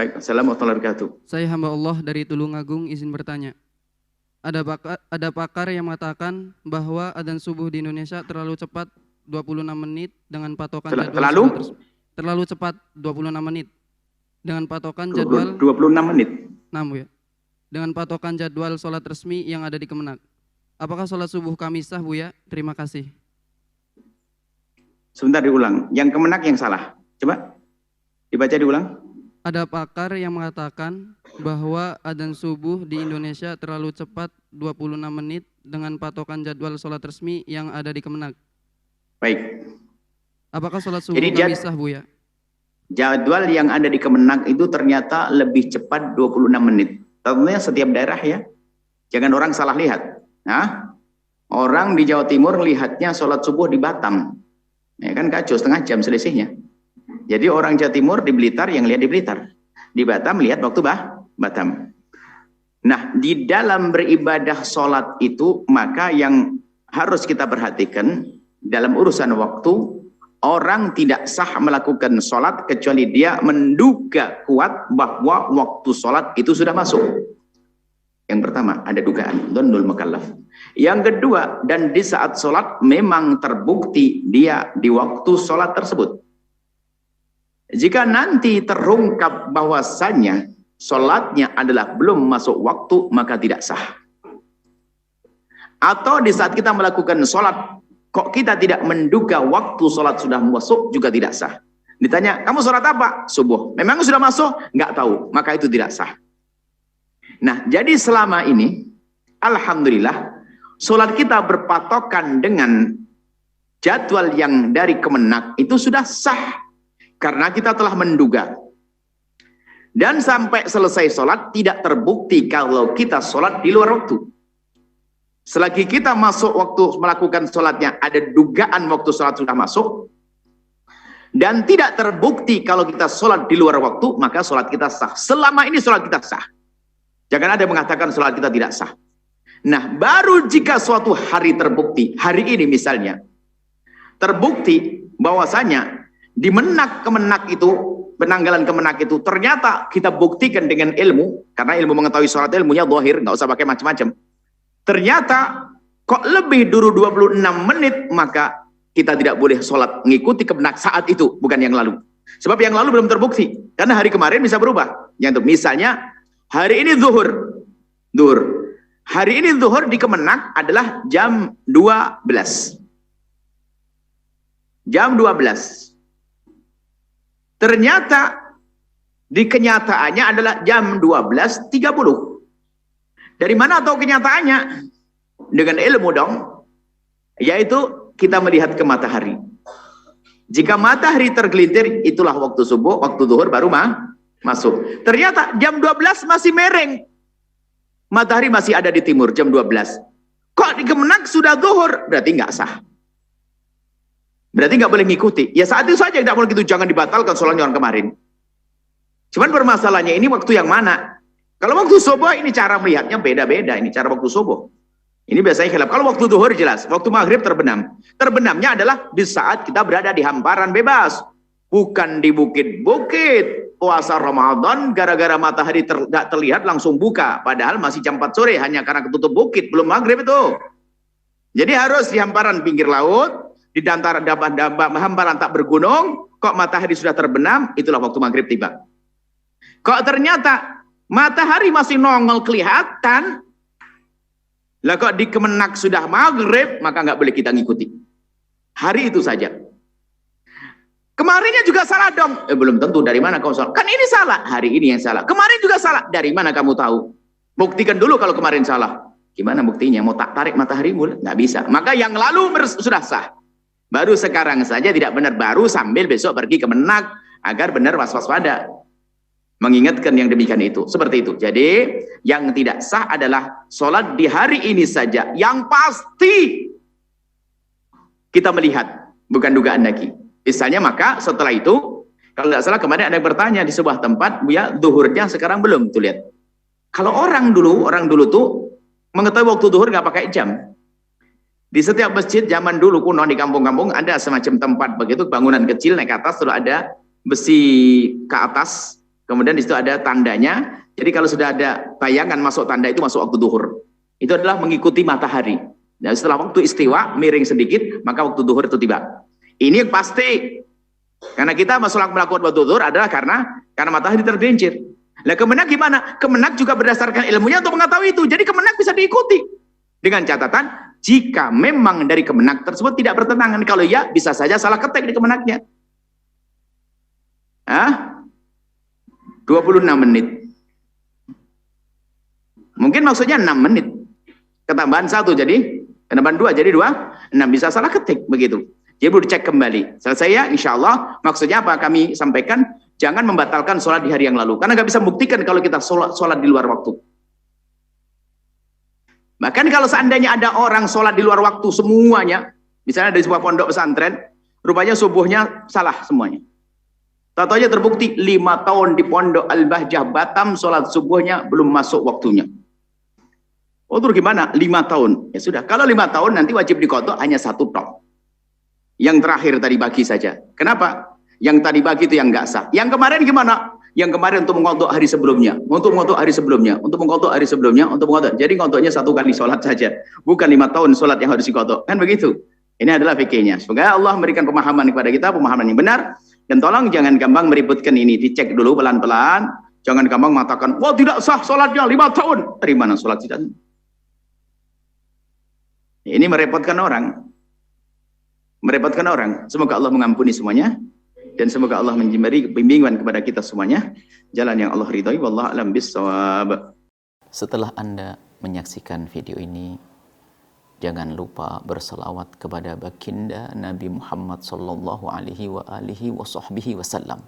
Baik, assalamualaikum warahmatullahi wabarakatuh. Saya hamba Allah dari Tulungagung izin bertanya. Ada pakar yang mengatakan bahwa adzan subuh di Indonesia terlalu cepat 26 menit dengan patokan jadwal Terlalu sholat terlalu cepat 26 menit dengan patokan jadwal 26 menit. ya. Dengan patokan jadwal sholat resmi yang ada di Kemenak. Apakah sholat subuh kami sah, Buya? Terima kasih. Sebentar diulang. Yang Kemenak yang salah. Coba dibaca diulang. Ada pakar yang mengatakan bahwa adzan subuh di Indonesia terlalu cepat 26 menit dengan patokan jadwal sholat resmi yang ada di Kemenak. Baik. Apakah sholat subuh kami sah, Buya? Jadwal yang ada di Kemenak itu ternyata lebih cepat 26 menit. Tentunya setiap daerah ya. Jangan orang salah lihat. Nah, orang di Jawa Timur lihatnya sholat subuh di Batam. Ya kan kacau, setengah jam selisihnya. Jadi orang Jawa Timur di Blitar yang lihat di Blitar. Di Batam lihat waktu Batam. Nah, di dalam beribadah sholat itu, maka yang harus kita perhatikan dalam urusan waktu, orang tidak sah melakukan sholat kecuali dia menduga kuat bahwa waktu sholat itu sudah masuk. Yang pertama, ada dugaan, dhannul mukallaf. Yang kedua, dan di saat sholat memang terbukti dia di waktu sholat tersebut. Jika nanti terungkap bahwasannya sholatnya adalah belum masuk waktu, maka tidak sah. Atau di saat kita melakukan sholat, kok kita tidak menduga waktu sholat sudah masuk, juga tidak sah. Ditanya, kamu sholat apa? Subuh. Memang sudah masuk? Nggak tahu. Maka itu tidak sah. Nah, jadi selama ini, alhamdulillah, sholat kita berpatokan dengan jadwal yang dari Kemenak itu sudah sah. Karena kita telah menduga. Dan sampai selesai sholat tidak terbukti kalau kita sholat di luar waktu. Selagi kita masuk waktu melakukan sholatnya, ada dugaan waktu sholat sudah masuk. Dan tidak terbukti kalau kita sholat di luar waktu, maka sholat kita sah. Selama ini sholat kita sah. Jangan ada yang mengatakan sholat kita tidak sah. Nah, baru jika suatu hari terbukti, hari ini misalnya, terbukti bahwasanya di Kemenak itu, penanggalan Kemenak itu, ternyata kita buktikan dengan ilmu, karena ilmu mengetahui sholat ilmunya zahir, nggak usah pakai macam-macam. Ternyata kok lebih dulu 26 menit, maka kita tidak boleh sholat mengikuti Kemenak saat itu, bukan yang lalu. Sebab yang lalu belum terbukti, karena hari kemarin bisa berubah. Yang misalnya hari ini zuhur. Hari ini zuhur di Kemenak adalah jam 12. Jam 12. Ternyata di kenyataannya adalah jam 12.30. Dari mana tahu kenyataannya? Dengan ilmu dong. Yaitu kita melihat ke matahari. Jika matahari tergelincir, itulah waktu subuh, waktu zuhur baru masuk. Ternyata jam 12 masih mereng. Matahari masih ada di timur jam 12. Kok di Kemenak sudah zuhur? Berarti nggak sah. Berarti nggak boleh ngikuti. Ya saat itu saja tidak boleh gitu, jangan dibatalkan sholatnya orang kemarin. Cuman permasalahannya ini waktu yang mana? Kalau waktu subuh ini cara melihatnya beda-beda. Ini cara waktu subuh. Ini biasanya khilaf. Kalau waktu zuhur jelas, waktu maghrib terbenam. Terbenamnya adalah di saat kita berada di hamparan bebas, bukan di bukit-bukit. Puasa Ramadan gara-gara matahari tidak terlihat langsung buka, padahal masih jam 4 sore hanya karena ketutup bukit, belum maghrib itu. Jadi harus di hamparan pinggir laut. Di antara hamparan tak bergunung, kok matahari sudah terbenam, itulah waktu maghrib tiba. Kok ternyata matahari masih nongol kelihatan, lah kok di Kemenak sudah maghrib, maka nggak boleh kita ngikuti. Hari itu saja. Kemarinnya juga salah dong. Belum tentu, dari mana kamu salah? Kan ini salah, hari ini yang salah. Kemarin juga salah, dari mana kamu tahu? Buktikan dulu kalau kemarin salah. Gimana buktinya? Mau tak tarik matahari? Nggak bisa. Maka yang lalu sudah sah. Baru sekarang saja tidak benar, baru sambil besok pergi ke Kemenak agar benar waspada. Mengingatkan yang demikian itu, seperti itu. Jadi yang tidak sah adalah sholat di hari ini saja. Yang pasti kita melihat, bukan dugaan lagi. Misalnya maka setelah itu, kalau tidak salah kemarin ada yang bertanya di sebuah tempat, ya zuhurnya sekarang belum tuh lihat. Kalau orang dulu tuh mengetahui waktu zuhur nggak pakai jam. Di setiap masjid zaman dulu kuno di kampung-kampung ada semacam tempat begitu, bangunan kecil naik ke atas, terus ada besi ke atas, Kemudian di situ ada tandanya. Jadi kalau sudah ada bayangan masuk tanda itu masuk waktu duhur. Itu adalah mengikuti matahari. Dan setelah waktu istiwa miring sedikit, maka waktu duhur itu tiba. Ini yang pasti. Karena kita melakukan waktu duhur adalah karena matahari tergelincir. Nah, Kemenak gimana? Kemenak juga berdasarkan ilmunya untuk mengetahui itu. Jadi Kemenak bisa diikuti. Dengan catatan, jika memang dari Kemenak tersebut tidak bertentangan. Kalau ya, bisa saja salah ketik di Kemenaknya. 26 menit. Mungkin maksudnya 6 menit. Ketambahan 1 jadi, ketambahan 2 jadi 2. 6 bisa salah ketik begitu. Jadi perlu dicek kembali. Selesai ya, insya Allah. Maksudnya apa? Kami sampaikan, jangan membatalkan sholat di hari yang lalu. Karena nggak bisa buktikan kalau kita sholat di luar waktu. Bahkan kalau seandainya ada orang sholat di luar waktu semuanya, misalnya dari sebuah pondok pesantren, rupanya subuhnya salah semuanya. Tahu-tahu terbukti 5 tahun di pondok Al-Bahjah Batam, sholat subuhnya belum masuk waktunya. Oh terus gimana? 5 tahun. Ya sudah, kalau 5 tahun nanti wajib dikodok hanya 1 tok. Yang terakhir tadi pagi saja. Kenapa? Yang tadi pagi itu yang nggak sah. Yang kemarin gimana? Yang kemarin untuk mengkodok hari sebelumnya, untuk mengkodok hari sebelumnya, untuk mengkodok hari sebelumnya, untuk mengkodok. Jadi kodoknya 1 kali sholat saja. Bukan 5 tahun sholat yang harus dikodok. Kan begitu? Ini adalah fikihnya. Semoga Allah memberikan pemahaman kepada kita, pemahaman yang benar. Dan tolong jangan gampang meributkan ini. Dicek dulu pelan-pelan. Jangan gampang mengatakan, wah tidak sah sholatnya 5 tahun. Dari mana sholat tidak? Ini merepotkan orang. Merepotkan orang. Semoga Allah mengampuni semuanya. Dan semoga Allah memberi bimbingan kepada kita semuanya. Jalan yang Allah ridhai. Wallahu a'lam bishawab. Setelah Anda menyaksikan video ini, jangan lupa berselawat kepada baginda Nabi Muhammad sallallahu alaihi wa alihi wa sahbihi wasallam.